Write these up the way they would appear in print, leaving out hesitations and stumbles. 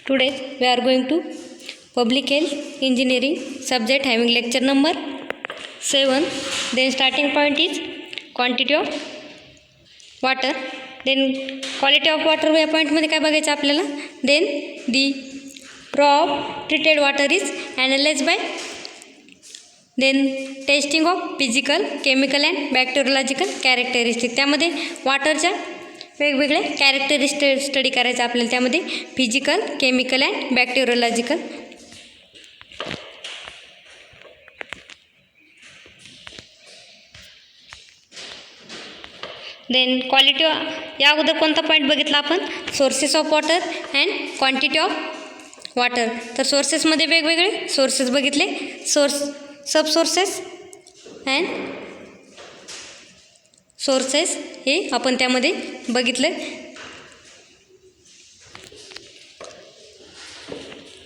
Today we are going to public health engineering subject having lecture number 7. Then starting point is quantity of water. Then quality of water या point मध्ये काय बघायचं आपल्याला. Then the raw treated water is analyzed by then testing of physical, chemical and bacteriological characteristics. त्यामध्ये वाटरच्या वेगवेगळे characteristic study करायचं आपल्याला. त्यामध्ये physical, chemical and bacteriological. Then quality या अगोदर कोणता पॉईंट बघितला आपण, sources of water and quantity of water. तर सोर्सेसमध्ये वेगवेगळे सोर्सेस बघितले, सब सोर्सेस अँड सोर्सेस हे आपण त्यामध्ये बघितलं.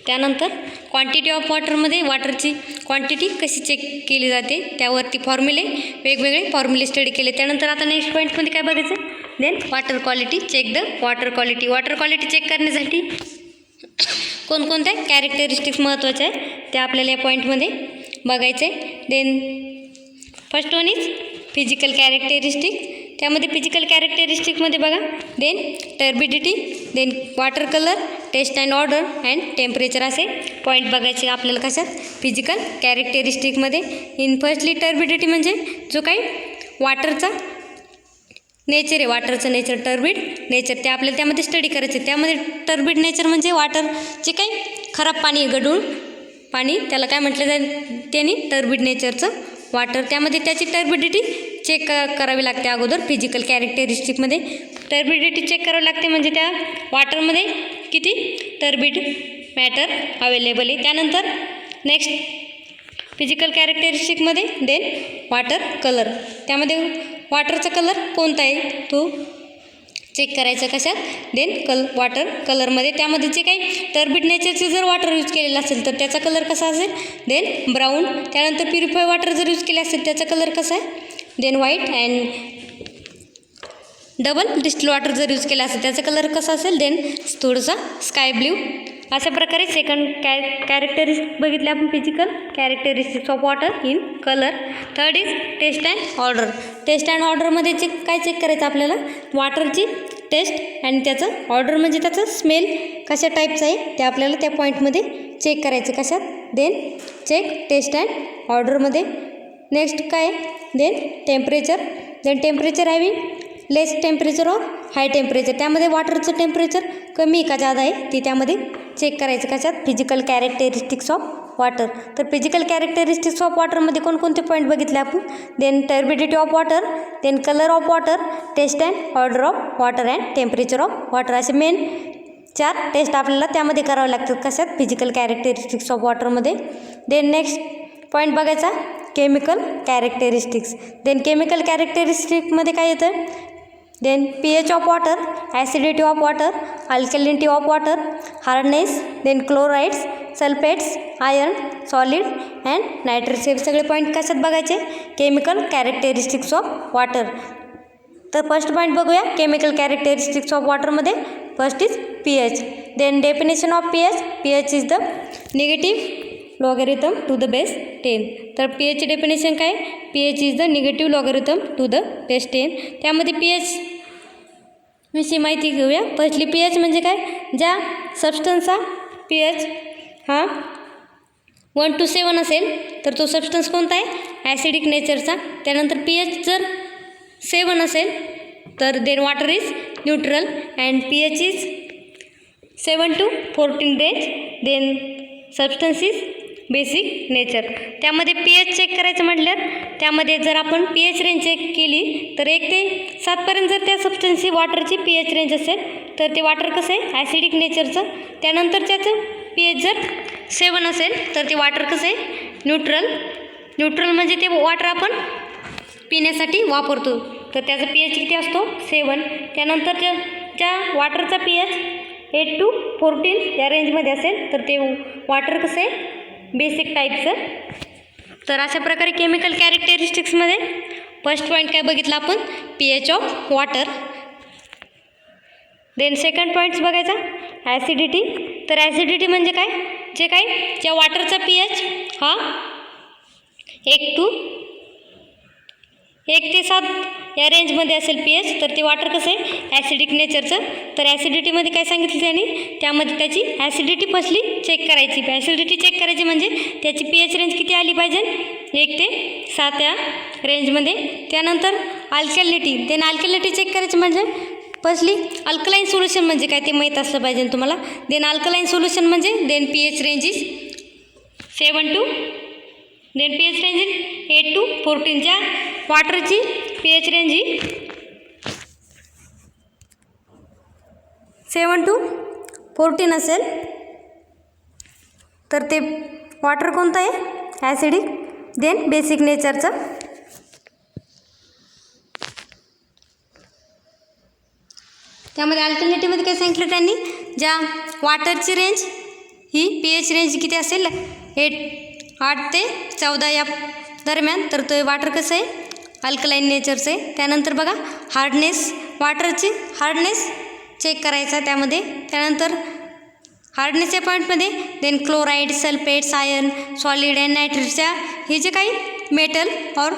त्यानंतर क्वांटिटी ऑफ वॉटरमध्ये वॉटरची क्वांटिटी कशी चेक केली जाते त्यावरती फॉर्म्युले वेगवेगळे फॉर्म्युले स्टडी केले. त्यानंतर आता नेक्स्ट पॉईंटमध्ये काय बघायचं, then water quality, check the water quality. Water quality check करण्यासाठी कोणकोणत्या कॅरेक्टरिस्टिक्स महत्त्वाच्या आहेत ते आपल्याला या पॉईंटमध्ये बघायचं आहे. Then first one is physical characteristic. त्यामध्ये फिजिकल कॅरेक्टरिस्टिकमध्ये बघा, then turbidity, then water colour, taste and order and temperature असे पॉईंट बघायचे आपल्याला कशात, फिजिकल कॅरेक्टरिस्टिकमध्ये. इन फर्स्टली टर्बिडिटी म्हणजे जो काही वॉटरचा नेचर आहे, वॉटरचं नेचर, टर्बिड नेचर, ते आपल्याला त्यामध्ये स्टडी करायचे. त्यामध्ये टर्बिड नेचर म्हणजे वॉटरचे काही खराब पाणी, गढूळ पाणी, त्याला काय म्हटलं जाईल, त्यांनी टर्बिड नेचरचं वॉटर. त्यामध्ये त्याची टर्बिडिटी चेक करावी लागते अगोदर. फिजिकल कॅरेक्टरिस्टिकमध्ये टर्बिडिटी चेक करावी लागते, म्हणजे त्या वॉटरमध्ये किती टर्बिड मॅटर अवेलेबल आहे. त्यानंतर नेक्स्ट फिजिकल कॅरेक्टरिस्टिकमध्ये देन वॉटर कलर. त्यामध्ये वॉटरचा कलर कोणता आहे तो चेक करायचं कशात, देन वॉटर कलरमध्ये. त्यामध्ये जे काही टर्बिड नेचरचे जर वॉटर यूज केलेलं असेल तर त्याचा कलर कसा असेल, देन ब्राऊन. त्यानंतर प्युरिफाय वॉटर जर यूज केले असेल त्याचा कलर कसा आहे, then white. And double distil water जर यूज केला असेल त्याचा कलर कसा असेल, देन थोडासा स्काय ब्ल्यू. अशा प्रकारे सेकंड कॅरेक्टरिस्टिक बघितले आपण, physical characteristics of water in colour. Third is taste and order. Taste and ऑर्डरमध्ये काय चेक करायचं आपल्याला, वॉटरची टेस्ट आणि त्याचं ऑर्डर म्हणजे त्याचं स्मेल कशा टाईपचं आहे ते आपल्याला त्या पॉईंटमध्ये चेक करायचं. कशात, देन चेक टेस्ट अँड ऑर्डरमध्ये. नेक्स्ट काय, then temperature. Then temperature having less temperature और हाय टेम्परेचर. त्यामध्ये वॉटरचं टेम्परेचर कमी का जादा आहे ते त्यामध्ये चेक करायचं. कशात, फिजिकल कॅरेक्टरिस्टिक्स ऑफ वॉटर. तर फिजिकल कॅरेक्टरिस्टिक्स ऑफ वॉटरमध्ये कोणकोणते पॉईंट बघितले आपण, then turbidity of water, then colour of water, taste and odour of water and temperature of water. असे मेन 4 टेस्ट आपल्याला त्यामध्ये करावं लागतात. कशात, फिजिकल कॅरेक्टरिस्टिक्स ऑफ वॉटरमध्ये. देन नेक्स्ट पॉईंट बघायचा, केमिकल कॅरेक्टरिस्टिक्स. देन केमिकल कॅरेक्टरिस्टिकमध्ये काय येतं, then pH of water, acidity of water, alkalinity of water, hardness, then chlorides, sulphates, iron, solid and nitrates. हे सगळे पॉईंट कशात बघायचे, केमिकल कॅरेक्टरिस्टिक्स ऑफ वॉटर. तर फर्स्ट पॉईंट बघूया केमिकल कॅरेक्टरिस्टिक्स ऑफ वॉटरमध्ये. First is pH. Then definition of pH. pH is the negative logarithm to the base 10. तर pH ची definition काय, pH is the negative logarithm to the base 10. त्यामध्ये pH विषयी माहिती घेऊया. Firstly pH म्हणजे काय, ज्या सबस्टन्सचा pH हा 1 to 7 असेल तर तो सबस्टन्स कोणता आहे, ॲसिडिक नेचरचा. त्यानंतर pH जर 7 असेल तर then water is neutral and pH is 7 to 14 range, then substance is basic nature. त्यामध्ये pH चेक करायचं म्हटल्यावर त्यामध्ये जर आपण pH रेंज चेक केली तर 1 ते 7 पर्यंत जर त्या सबस्टन्सची वॉटरची pH रेंज असेल तर ते वॉटर कसं आहे, ॲसिडिक नेचरचं. त्यानंतर त्याचं pH जर 7 असेल तर ते वॉटर कसं आहे, न्यूट्रल. न्यूट्रल म्हणजे ते वॉटर आपण पिण्यासाठी वापरतो. तर त्याचा pH किती असतो, 7. त्यानंतर ज्या वॉटरचा pH 8 to 14 या रेंजमध्ये असेल तर ते वॉटर कसं आहे, बेसिक टाईपचं. तर अशा प्रकारे केमिकल कॅरेक्टरिस्टिक्समध्ये फर्स्ट पॉईंट काय बघितला आपण, pH of water. Then second points बघायचा ॲसिडिटी. तर ॲसिडिटी म्हणजे काय, जे काय ज्या वॉटरचा pH हा 1 ते 7 या रेंजमध्ये असेल pH, तर ते वॉटर कसं आहे ॲसिडिक नेचरचं. तर ॲसिडिटीमध्ये काय सांगितलं त्यांनी, त्यामध्ये त्याची ॲसिडिटी फर्स्टली चेक करायची. ॲसिडिटी चेक करायची म्हणजे त्याची pH रेंज किती आली पाहिजे, 1 ते 7 या रेंजमध्ये. त्यानंतर अल्कॅलिटी. देन अल्कॅलिटी चेक करायची म्हणजे फर्स्टली अल्कलाईन सोल्युशन म्हणजे काय ते माहीत असलं पाहिजे तुम्हाला. देन अल्कलाईन सोल्युशन म्हणजे then pH range is 7 to then pH range is 8 to 14. ज्या वॉटरची pH रेंज ही 7 to 14 असेल तर ते वॉटर कोणतं आहे ॲसिडिक देन बेसिक नेचरचं. त्यामध्ये अल्कॅलिटीमध्ये काय सांगितलं त्यांनी, ज्या वॉटरची रेंज ही pH रेंज किती असेल 8 ते 14 या दरम्यान, तर ते वॉटर कसं आहे अल्कलाईन नेचरचं आहे. त्यानंतर बघा हार्डनेस, वॉटरची हार्डनेस चेक करायचा त्यामध्ये. त्यानंतर हार्डनेसच्या पॉईंटमध्ये then chloride, sulphates, iron, solid and नायट्रेटच्या हे जे काही मेटल और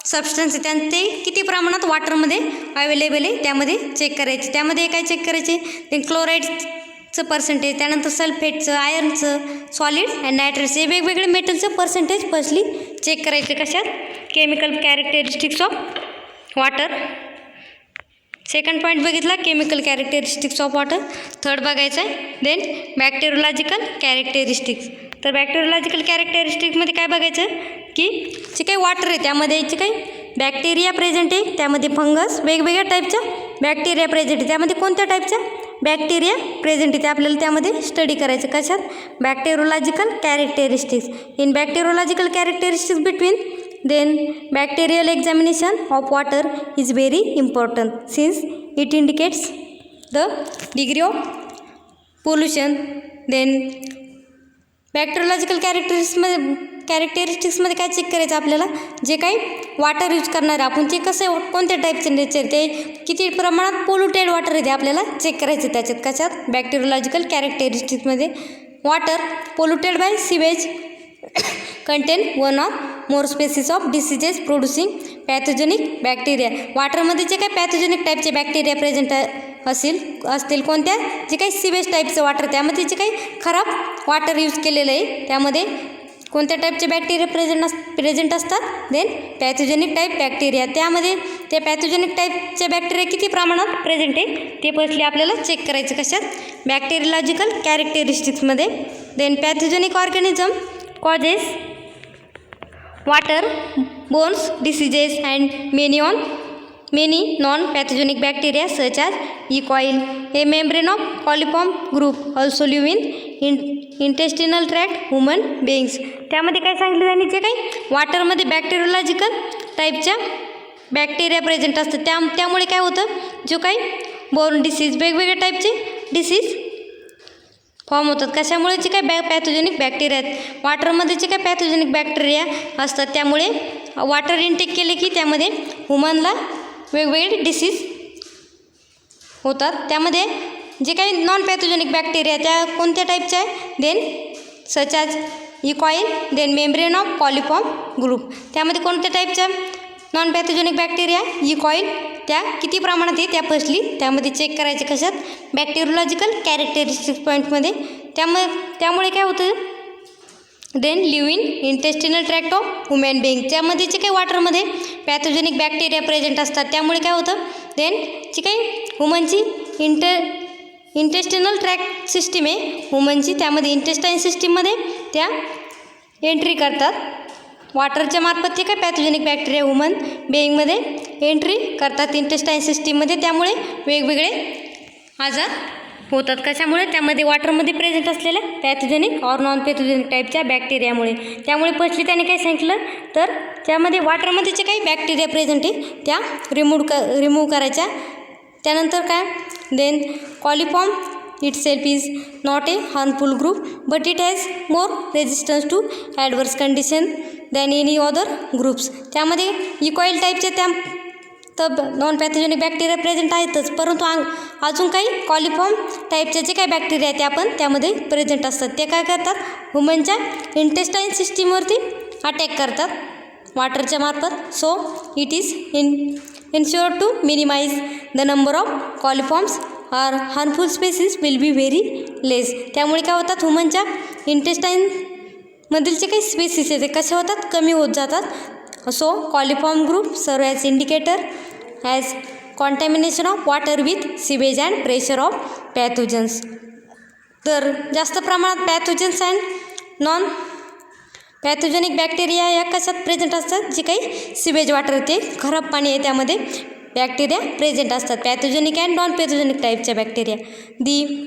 सबस्टन्स आहे त्यांचे किती प्रमाणात वॉटरमध्ये अवेलेबल आहे त्यामध्ये चेक करायचे. त्यामध्ये काय चेक करायचे, देन क्लोराईडचं पर्सेंटेज, त्यानंतर सल्फेटचं, आयर्नचं, सॉलिड अँड नायट्रेटचे वेगवेगळे मेटलचं पर्सेंटेज फर्स्टली चेक करायचे. कशात, chemical characteristics of water. Second point बघितला chemical characteristics of water. Third बघायचं आहे देन बॅक्टेरियोलॉजिकल कॅरेक्टरिस्टिक्स. तर बॅक्टेरियोलॉजिकल कॅरेक्टरिस्टिक्समध्ये काय बघायचं की जे काही वॉटर आहे त्यामध्ये जे काही बॅक्टेरिया प्रेझेंट आहे, त्यामध्ये फंगस, वेगवेगळ्या टाईपच्या बॅक्टेरिया प्रेझेंट आहे. त्यामध्ये कोणत्या टाईपच्या बॅक्टेरिया प्रेझेंट आहे ते आपल्याला त्यामध्ये स्टडी करायचं. कशात, bacteriological characteristics. In bacteriological characteristics between then bacterial examination of water is very important since it indicates the degree of pollution. then bacteriological कॅरेक्टरिस्टिक्समध्ये काय चेक करायचं आपल्याला, जे काही वॉटर यूज करणार आपण ते कसं कोणत्या टाईपचे नेचर, ते किती प्रमाणात पोल्युटेड वॉटर आहे ते आपल्याला चेक करायचं त्याच्यात. कशात, बॅक्टेरियोलॉजिकल कॅरेक्टरिस्टिक्समध्ये water polluted by sewage contain 1 or more species of diseases producing pathogenic bacteria. वॉटरमध्ये जे काही पॅथोजेनिक टाईपचे बॅक्टेरिया प्रेझेंट असतील कोणत्या, जे काही सिवेज टाईपचं वॉटर त्यामध्ये जे काही खराब वॉटर यूज केलेलं आहे त्यामध्ये कोणत्या टाईपचे बॅक्टेरिया प्रेझेंट असतात, देन पॅथोजेनिक टाईप बॅक्टेरिया. त्यामध्ये त्या पॅथोजेनिक टाईपच्या बॅक्टेरिया किती प्रमाणात प्रेझेंट आहे ते फर्स्टली आपल्याला चेक करायचं. कशात, बॅक्टेरियोलॉजिकल कॅरेक्टरिस्टिक्समध्ये. Then pathogenic organism causes water-borne diseases and many non-pathogenic bacteria such as E. coli. A membrane of coliform group also live in intestinal tract human beings. त्यामध्ये काय सांगितलं त्यांनी, जे काही वॉटरमध्ये बॅक्टेरियोलॉजिकल टाईपच्या बॅक्टेरिया प्रेझेंट असतात त्यामुळे काय होतं, जो काही बोर्न डिसीज, वेगवेगळ्या टाईपचे डिसीज फॉर्म होतात. कशामुळे, जे काही पॅथोजेनिक बॅक्टेरिया आहेत वॉटरमध्ये, जे काही पॅथोजेनिक बॅक्टेरिया असतात त्यामुळे वॉटर इनटेक केले की त्यामध्ये ह्युमनला वेगवेगळे डिसीज होतात. त्यामध्ये जे काही नॉन पॅथोजेनिक बॅक्टेरिया त्या कोणत्या टाईपच्या आहे, then such as E coli, then membrane of coliform group. त्यामध्ये कोणत्या टाईपच्या non pathogenic bacteria E coli त्या किती प्रमाणात आहे त्या फर्स्टली त्यामध्ये चेक करायचे. कशात, बॅक्टेरियोलॉजिकल कॅरेक्टरिस्टिक्स पॉईंटमध्ये. त्यामुळे काय होतं, then live in intestinal tract of human being. त्यामध्ये जे काही वॉटरमध्ये पॅथोजेनिक बॅक्टेरिया प्रेझेंट असतात त्यामुळे काय होतं, देन जी काही ह्युमनची इंटेस्टिनल ट्रॅक्ट सिस्टीम आहे ह्युमनची, त्यामध्ये इंटेस्टाईन सिस्टीममध्ये त्या एंट्री करतात. वॉटरच्या मार्फत जे काही पॅथोजेनिक बॅक्टेरिया ह्युमन बेईंगमध्ये एंट्री करतात इंटेस्टाईन सिस्टीममध्ये. त्यामुळे वेगवेगळे आजार होतात. कशामुळे, त्यामध्ये वॉटरमध्ये प्रेझेंट असलेल्या पॅथोजेनिक और नॉन पॅथोजेनिक टाईपच्या बॅक्टेरियामुळे. त्यामुळे फर्स्टली त्याने काय सांगितलं, तर त्यामध्ये वॉटरमध्ये जे काही बॅक्टेरिया प्रेझेंट आहे त्या रिमूव्ह करायच्या. त्यानंतर काय, then coliform itself is not a harmful group but it has more resistance to adverse condition than any other groups. त्यामध्ये इकॉईल टाईपच्या त्या तर नॉन पॅथोजेनिक बॅक्टेरिया प्रेझेंट आहेतच, परंतु अजून काही कॉलिफॉर्म टाईपचे जे काही बॅक्टेरिया आहेत ते आपण त्यामध्ये प्रेझेंट असतात. ते काय करतात, ह्युमनच्या इंटेस्टाईन सिस्टीमवरती अटॅक करतात वाटरच्या मार्फत. So it is ensure to minimise the number of coliforms are harmful species will be very less. त्यामुळे काय होतात, ह्युमनच्या इंटेस्टाईनमधील जे काही स्पेसिस आहेत ते कसे होतात, कमी होत जातात. So coliform group serve as indicator as contamination of water with sewage and pressure of pathogens. तर जास्त प्रमाणात pathogens and non pathogenic bacteria या कशात प्रेझेंट असतात, जे काही सिवेज वॉटर ते खराब पाणी आहे त्यामध्ये बॅक्टेरिया प्रेझेंट असतात. पॅथोजेनिक अँड नॉन पॅथोजेनिक टाईपच्या bacteria. The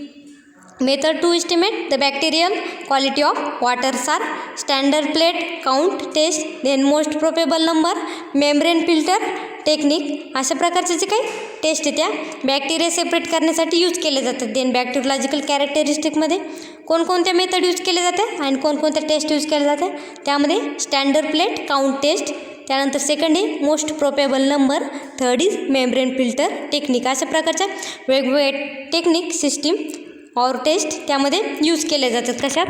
method to estimate the bacterial quality of waters are standard plate count test, then most probable number, membrane filter technique. अशा प्रकारचे जे काही टेस्ट त्या बॅक्टेरिया सेपरेट करण्यासाठी use केले जातात. देन बॅक्टेरियोलॉजिकल कॅरेक्टरिस्टिकमध्ये कोणकोणत्या मेथड यूज केले जाते आणि कोणकोणत्या टेस्ट यूज केले जाते, त्यामध्ये स्टँडर्ड प्लेट काउंट टेस्ट, त्यानंतर second is most probable number, third is membrane filter technique. अशा प्रकारच्या वेगवेगळ्या टेक्निक सिस्टीम और टेस्ट त्यामध्ये यूज केले जातात. कशात,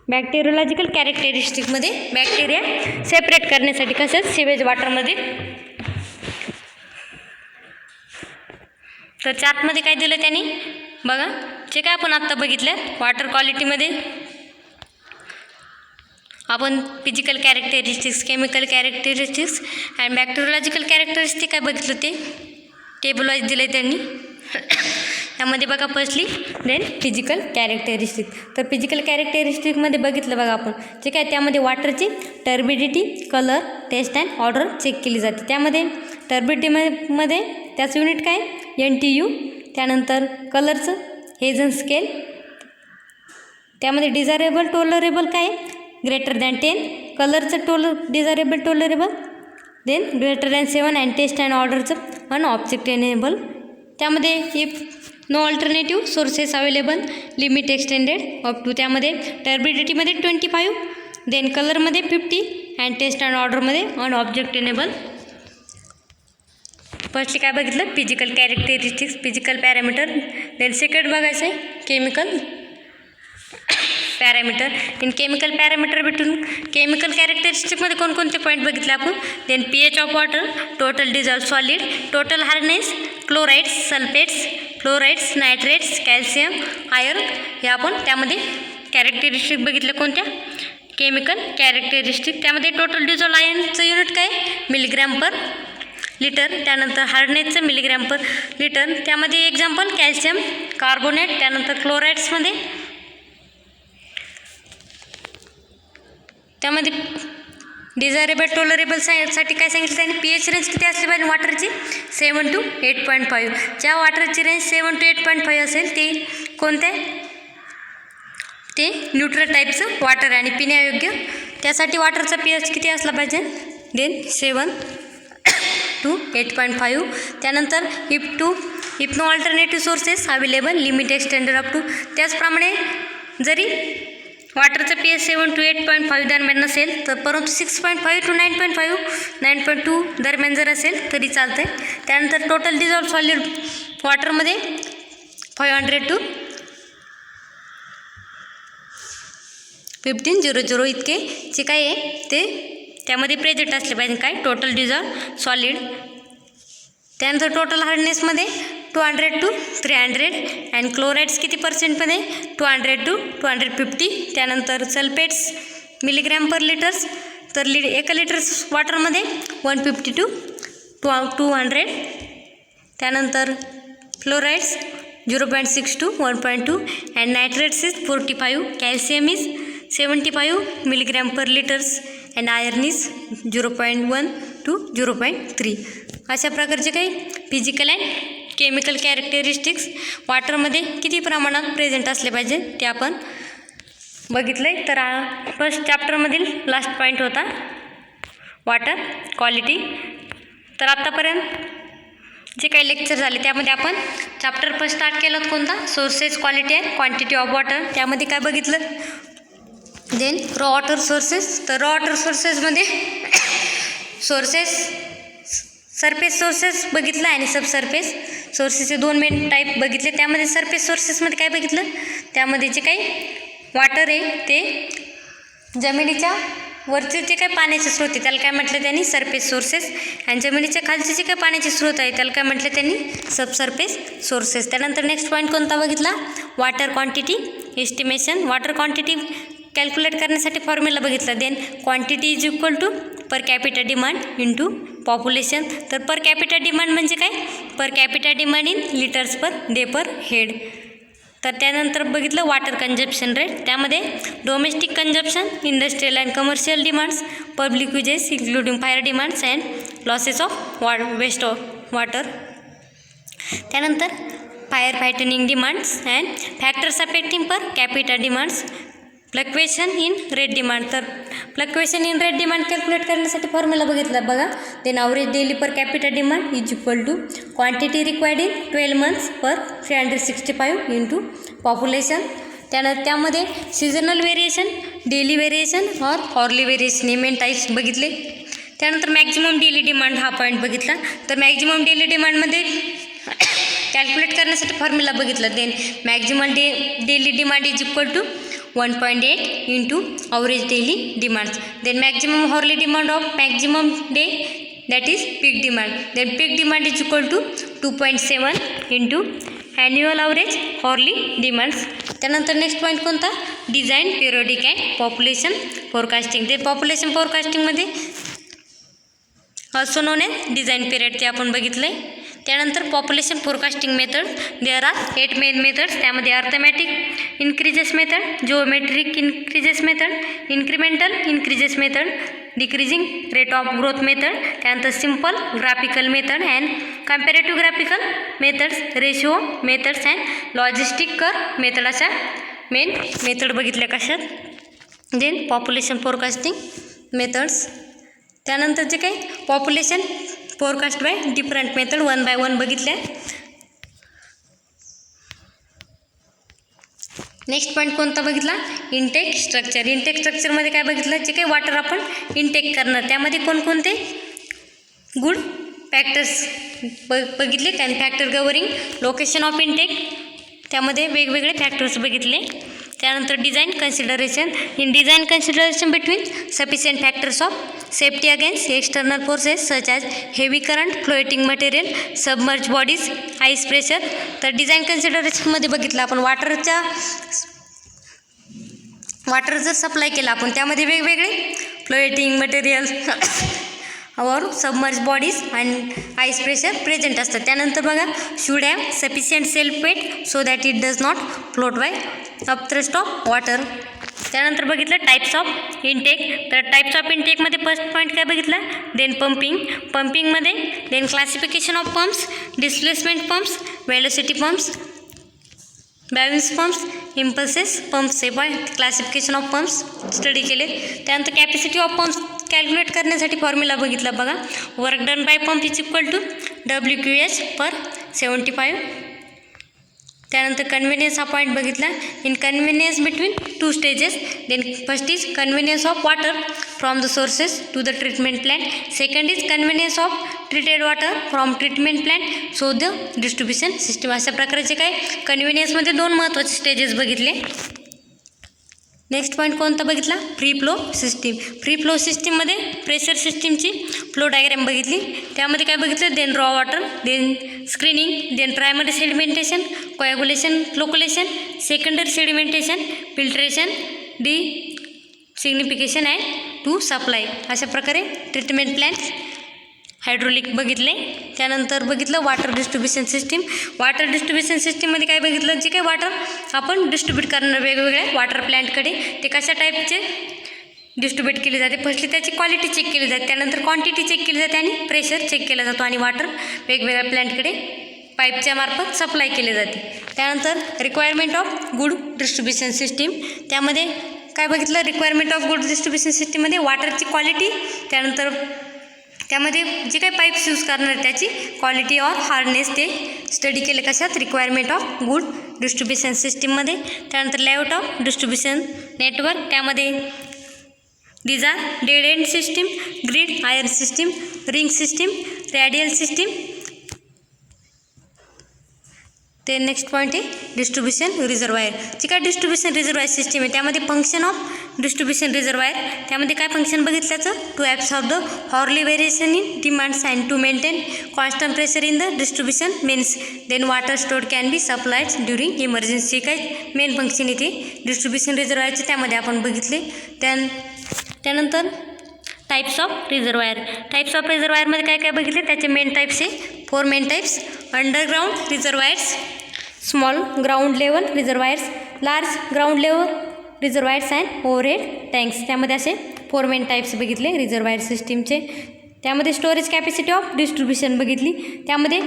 बॅक्टेरियोलॉजिकल कॅरेक्टरिस्टिकमध्ये बॅक्टेरिया सेपरेट करण्यासाठी. कशात, सिवेज वॉटरमध्ये. तर चार्टमध्ये काय दिलं त्यांनी बघा, जे काय आपण आत्ता बघितलं वॉटर क्वालिटीमध्ये आपण physical characteristics, chemical characteristics and bacteriological characteristic काय बघितलं ते टेबल वाईज दिलं आहे त्यांनी. त्यामध्ये बघा फर्स्टली देन फिजिकल कॅरेक्टरिस्टिक. तर फिजिकल कॅरेक्टरिस्टिकमध्ये बघितलं बघा आपण जे काय, त्यामध्ये वॉटरची turbidity, colour, taste and odour check केली जाते. त्यामध्ये टर्बिडिटीमध्ये त्याचं युनिट काय, NTU. त्यानंतर कलरचं हेझन स्केल. त्यामध्ये डिझायरेबल टोलरेबल काय, ग्रेटर दॅन 10. कलरचं desirable tolerable then greater than 7 and taste and ऑर्डरचं अनऑब्जेक्टेनेबल. त्यामध्ये if no alternative sources available, limit extended up to. त्यामध्ये टर्बिडिटीमध्ये 25, देन कलरमध्ये 50 अँड टेस्ट अँड ऑर्डरमध्ये अनऑब्जेक्टेनेबल. फर्स्टली काय बघितलं, physical characteristics, physical parameter. Then second बघायचं आहे chemical parameter. In chemical parameter भेटून केमिकल कॅरेक्टरिस्टिकमध्ये कोणकोणते पॉईंट बघितले आपण. Then pH of water, total dissolve solid, total hardness, chlorides, sulphates, fluorides, nitrates, calcium, iron. हे आपण त्यामध्ये कॅरेक्टरिस्टिक बघितले कोणत्या, केमिकल कॅरेक्टरिस्टिक. त्यामध्ये टोटल डिझॉल्व आयर्नचं युनिट काय, मिलीग्रॅम पर लिटर. त्यानंतर हार्डनेसचं मिलीग्रॅम पर लिटर. त्यामध्ये एक्झाम्पल कॅल्शियम कार्बोनेट. त्यानंतर क्लोराइड्समध्ये त्यामध्ये डिझायरेबल टोलरेबल साठी काय सांगितलं त्यांनी, pH रेंज किती असली पाहिजे वॉटरची, 7 to 8.5. ज्या वॉटरची रेंज 7 to 8.5 असेल ते कोणते, ते न्यूट्रल टाईपचं वॉटर आणि पिण्यायोग्य. त्यासाठी वॉटरचा pH किती असला पाहिजे, देन 7 to 8.5. त्यानंतर if no alternative sources available, limit extended up to. त्याचप्रमाणे जरी वॉटरचं pH 7 to 8.5 दरम्यान नसेल तर, परंतु 6.5 to 9.5, 9.2 दरम्यान जर असेल तरी चालतं आहे. त्यानंतर टोटल डिझॉल्व सॉलिड वॉटरमध्ये 500 to 1500 इतके जे काय आहे ते त्यामध्ये प्रेझेंट असले पाहिजे, काय टोटल डिझॉल्व सॉलिड. त्यानंतर टोटल हार्डनेसमध्ये 200 to 300 अँड क्लोराइड्स किती पर्सेंटमध्ये, 200 to 250. त्यानंतर सल्फेट्स मिलीग्रॅम पर लिटर्स, तर 1 लिटर वॉटरमध्ये 150 to 200. त्यानंतर fluorides 0.6 to 1.2 and nitrates is 45. Calcium is 75 milligram per litres and iron is 0.1 to 0.3. अशा प्रकारचे काही फिजिकल अँड केमिकल कॅरेक्टरिस्टिक्स वॉटरमध्ये किती प्रमाणात प्रेझेंट असले पाहिजे ते आपण बघितलं आहे. तर फर्स्ट चॅप्टरमधील लास्ट पॉईंट होता वॉटर क्वालिटी. तर आत्तापर्यंत जे काही लेक्चर झाले त्यामध्ये आपण चॅप्टर फर्स्ट स्टार्ट केलं कोणता, sources, quality and quantity of water. त्यामध्ये काय बघितलं, देन रॉ वॉटर सोर्सेस. तर रॉ वॉटर सोर्सेसमध्ये सोर्सेस सरफेस सोर्सेस बघितलं आणि सबसर्फेस सोर्सेसचे 2 मेन टाईप बघितले. त्यामध्ये सरफेस सोर्सेसमध्ये काय बघितलं, त्यामध्ये जे काही वाटर आहे ते जमिनीच्या वरचे जे काही पाण्याचे स्रोत आहे त्याला काय म्हटलं त्यांनी, सरफेस सोर्सेस. आणि जमिनीच्या खालचे जे काही पाण्याचे स्रोत आहे त्याला काय म्हटलं त्यांनी, सबसर्फेस सोर्सेस. त्यानंतर नेक्स्ट पॉईंट कोणता बघितला, water quantity estimation. Water quantity calculate करण्यासाठी फॉर्म्युला बघितला. Then quantity is equal to per capita demand into population. तर पर कॅपिटा डिमांड म्हणजे काय, per capita demand in litres per day per head. तर त्यानंतर बघितलं वॉटर कंजप्शन रेट. त्यामध्ये domestic consumption, industrial and commercial demands, public uses including fire demands and losses of waste of water. त्यानंतर fire fighting demands and factors affecting per capita demands, fluctuation in rate demand. तर fluctuation in rate demand calculate करण्यासाठी formula बघितला बघा. Then average daily per capita demand is equal to quantity required in 12 months per 365 into population. त्यामध्ये seasonal variation, daily variation और hourly variation हे main types बघितले. त्यानंतर maximum daily demand हा point बघितला. तर मॅक्झिमम डेली डिमांडमध्ये कॅल्क्युलेट करण्यासाठी फॉर्म्युला बघितला. Then maximum daily demand is equal to 1.8 into average daily demands. Then maximum hourly demand of maximum day that is peak demand. Then peak demand is equal to 2.7 into annual average hourly demands. त्यानंतर next point कोणता, design periodic and population forecasting. ते population फोरकास्टिंगमध्ये also known as design period ते आपण बघितलं आहे. त्यानंतर population forecasting method, there are 8 main methods. त्यामध्ये arithmetic increases method, geometric increases method, incremental increases method, decreasing rate of growth method. त्यानंतर simple graphical method and comparative graphical methods, ratio methods and logistic curve method अशा main method बघितल्या कशात. Then population forecasting methods. त्यानंतर जे काही population forecast by different method 1 by 1 बघितल्या. Next point कोणता बघितला, इनटेक स्ट्रक्चर. इनटेक स्ट्रक्चरमध्ये काय बघितलं, जे काही वॉटर आपण इनटेक करणार त्यामध्ये कोणकोणते गुड फॅक्टर्स बघितले. त्याने factor governing location of intake, त्यामध्ये वेगवेगळे फॅक्टर्स बघितले. त्यानंतर design consideration. In design consideration between sufficient factors of safety against external forces such as heavy current, floating material, submerge bodies, ice pressure. तर design कन्सिडरेशनमध्ये बघितलं आपण वाटर जर supply केला आपण त्यामध्ये वेगवेगळे फ्लोएटिंग मटेरियल और सबमर्ज बॉडीज आणि आईस प्रेशर प्रेझेंट असतात. त्यानंतर बघा should have sufficient self weight so that it does not float by upthrust of water. त्यानंतर बघितलं टाईप्स ऑफ इनटेक. तर टाईप्स ऑफ इनटेकमध्ये फर्स्ट पॉईंट काय बघितला, देन पंपिंगमध्ये then classification of pumps, displacement pumps, velocity pumps, balance pumps, impulses pumps हे पण classification of pumps study केले. त्यानंतर कॅपॅसिटी ऑफ पंप्स कॅल्क्युलेट करण्यासाठी फॉर्म्युला बघितला बघा. Work done by pump is equal to WQH per 75. त्यानंतर convenience हा point बघितला. In convenience between 2 stages. Then first is convenience of water from the sources to the treatment plant. Second is convenience of treated water from treatment plant so the distribution system. अशा प्रकारचे काय कन्व्हिनियन्समध्ये 2 महत्त्वाचे stages बघितले. Next point कोणता बघितला, free flow system. Free flow सिस्टीममध्ये pressure सिस्टीमची flow diagram बघितली. त्यामध्ये काय बघितलं, then raw water, then screening, then primary sedimentation, coagulation, flocculation, secondary sedimentation, filtration, signification and to supply. अशा प्रकारे ट्रीटमेंट प्लॅन्स हायड्रोलिक बघितले. त्यानंतर बघितलं water distribution system. Water distribution सिस्टीममध्ये काय बघितलं, जे काही वॉटर आपण डिस्ट्रीब्यूट करणार वेगवेगळ्या वॉटर प्लॅन्टकडे ते कशा टाईपचे डिस्ट्रीब्यूट केले जाते. फर्स्टली त्याची क्वालिटी चेक केली जाते, त्यानंतर क्वांटिटी चेक केली जाते आणि प्रेशर चेक केला जातो आणि वॉटर वेगवेगळ्या प्लॅन्टकडे पाईपच्या मार्फत सप्लाय केले जाते. त्यानंतर requirement of good distribution system. त्यामध्ये काय बघितलं, रिक्वायरमेंट ऑफ गुड डिस्ट्रीब्युशन सिस्टीममध्ये वॉटरची क्वालिटी, त्यानंतर त्यामध्ये जे काही पाईप्स यूज करणार त्याची क्वालिटी और हार्डनेस ते स्टडी केले कशात, रिक्वायरमेंट ऑफ गुड डिस्ट्रीब्युशन सिस्टीममध्ये. त्यानंतर लेआउट ऑफ डिस्ट्रीब्युशन नेटवर्क. त्यामध्ये these are dead end system, grid iron system, ring system, radial system. ते नेक्स्ट पॉईंट आहे डिस्ट्रीब्युशन रिझर्वायर. जी काय डिस्ट्रीब्युशन रिझर्वायर सिस्टीम आहे त्यामध्ये फंक्शन ऑफ डिस्ट्रीब्युशन रिझर्वायर, त्यामध्ये काय फंक्शन बघितल्याचं, to absorb the hourly variation in demands and to maintain constant pressure in the distribution mains then water stored can be supplied during emergency. काय main function येते distribution रिझर्वायरचे त्यामध्ये आपण बघितले. त्यानंतर types of reservoir. Types of रिझर्वायरमध्ये काय काय बघितले, त्याचे मेन टाईप्स आहे 4 main types. Underground reservoirs, small ground level reservoirs, large ground level reservoirs and overhead tanks. त्यामध्ये असे 4 मेन टाईप्स बघितले रिझर्वायर सिस्टीमचे. त्यामध्ये स्टोरेज कॅपॅसिटी ऑफ डिस्ट्रीब्युशन बघितली. त्यामध्ये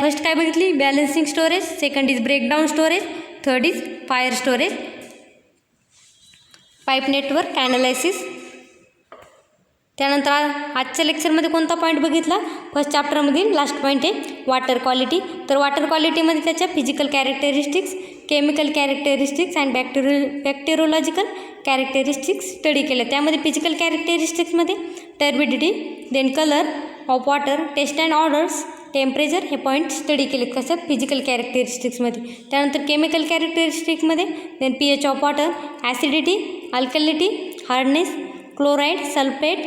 फर्स्ट काय बघितली, balancing storage, second is breakdown storage, third is fire storage, pipe network analysis. त्यानंतर आजच्या लेक्चरमध्ये कोणता पॉईंट बघितला, फर्स्ट चॅप्टरमधील लास्ट पॉईंट आहे वॉटर क्वालिटी. तर वॉटर क्वालिटीमध्ये त्याच्या physical characteristics, chemical characteristics and bacteriological characteristics study केल्या. त्यामध्ये फिजिकल कॅरेक्टरिस्टिक्समध्ये turbidity, then colour of water, taste and orders, temperature हे पॉईंट स्टडी केलेत कसं फिजिकल कॅरेक्टरिस्टिक्समध्ये. त्यानंतर केमिकल कॅरेक्टरिस्टिक्समध्ये then pH of water, acidity, अल्कलिटी, hardness, chloride, sulphate,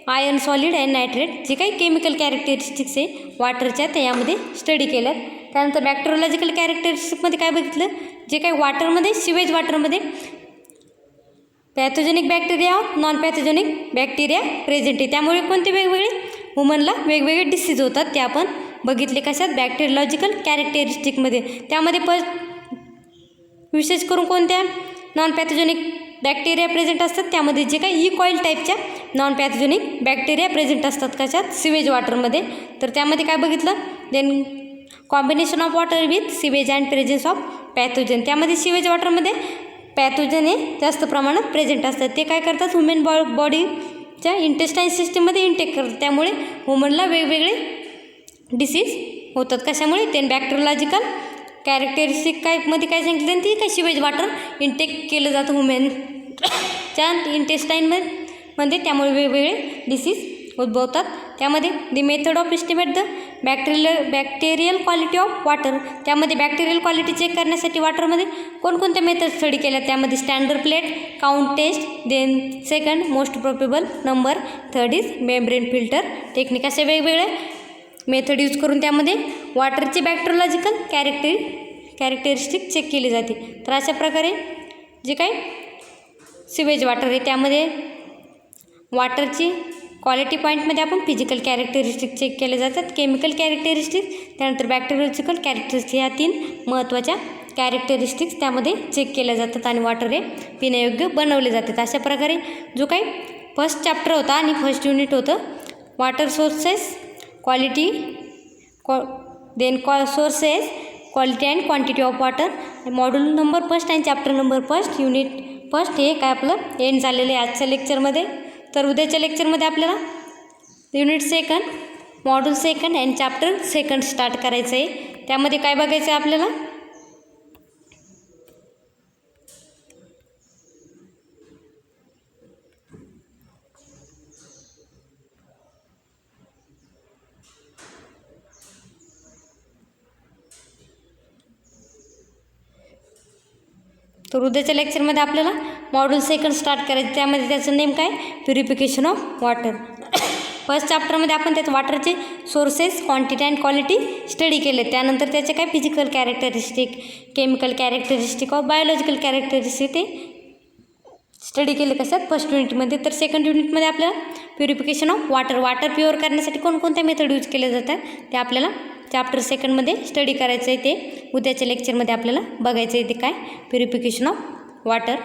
iron solid and nitrate, जे काही केमिकल कॅरेक्टरिस्टिक्स आहे वॉटरच्या त्या यामध्ये स्टडी केल्यात. त्यानंतर बॅक्टेरियोलॉजिकल कॅरेक्टरिस्टिक्समध्ये काय बघितलं, जे काही वॉटरमध्ये सिवेज वॉटरमध्ये pathogenic bacteria, non pathogenic bacteria present आहे. त्यामुळे कोणते वेगवेगळे वुमनला वेगवेगळे डिसीज होतात ते आपण बघितले कशात, बॅक्टेरियोलॉजिकल कॅरेक्टरिस्टिकमध्ये. त्यामध्ये विशेष करून कोणत्या नॉन पॅथोजेनिक बॅक्टेरिया प्रेझेंट असतात, त्यामध्ये जे काही इकॉईल टाईपच्या नॉन पॅथोजेनिक बॅक्टेरिया प्रेझेंट असतात कशात, सिवेज वॉटरमध्ये. तर त्यामध्ये काय बघितलं, then combination of water with sewage and presence of pathogen. त्यामध्ये सिवेज वॉटरमध्ये पॅथोजन हे जास्त प्रमाणात प्रेझेंट असतात. ते काय करतात, ह्युमन बॉडीच्या इंटेस्टाईन सिस्टीममध्ये इनटेक करतात. त्यामुळे ह्युमनला वेगवेगळे डिसीज होतात. कशामुळे, ते बॅक्टेरियोलॉजिकल कॅरेक्टरिस्टिक कायमध्ये काय सांगितलं, ती काय सिवेज वॉटर इनटेक केलं जातं ह्युमनच्या इंटेस्टाईनमध्ये. त्यामुळे वेगवेगळे डिसीज उद्भवतात. त्यामध्ये the method of estimate the bacterial quality of water. त्यामध्ये बॅक्टेरियल क्वालिटी चेक करण्यासाठी वॉटरमध्ये कोणकोणत्या मेथड स्टडी केल्या, त्यामध्ये standard plate, count test, then second most probable number, third is membrane filter technique. असे वेगवेगळे मेथड यूज करून त्यामध्ये वॉटरची बॅक्टेरियोलॉजिकल कॅरेक्टरिस्टिक चेक केली जाते. तर अशा प्रकारे जे काही सिवेज वॉटर आहे त्यामध्ये वॉटरची क्वालिटी पॉईंटमध्ये आपण फिजिकल कॅरेक्टरिस्टिक चेक केले जातात, केमिकल कॅरेक्टरिस्टिक, त्यानंतर बॅक्टेरियोलॉजिकल कॅरेक्टरिस्टिक, या 3 महत्त्वाच्या कॅरेक्टरिस्टिक्स त्यामध्ये चेक केल्या जातात आणि वॉटर हे पिण्यायोग्य बनवले जातात. अशा प्रकारे जो काही फर्स्ट चॅप्टर होता आणि फर्स्ट युनिट होतं water sources quality, then sources quality and quantity of water, module number 1 आणि चॅप्टर नंबर 1 युनिट 1 हे काय आपलं एंड झालेलं आहे आजच्या लेक्चरमध्ये. तर उद्याच्या लेक्चरमध्ये आपल्याला unit 2 module 2 and chapter 2 start करायचं आहे. त्यामध्ये काय बघायचं आहे आपल्याला, तर उद्याच्या लेक्चरमध्ये आपल्याला मॉड्यूल 2 स्टार्ट करायचं. त्यामध्ये त्याचं नेम काय, प्युरिफिकेशन ऑफ वॉटर. फर्स्ट चॅप्टरमध्ये आपण त्यात वॉटरचे sources, quantity and quality study केले. त्यानंतर त्याचे काय physical characteristic, chemical characteristic of biological characteristic ते स्टडी केले कशात, फर्स्ट युनिटमध्ये. तर सेकंड युनिटमध्ये आपल्याला प्युरिफिकेशन ऑफ वॉटर प्युअर करण्यासाठी कोणकोणत्या मेथड यूज केले जातात ते आपल्याला चॅप्टर 2 स्टडी करायचं आहे. ते उद्याच्या लेक्चरमध्ये आपल्याला बघायचं आहे ते काय, प्युरिफिकेशन ऑफ वॉटर.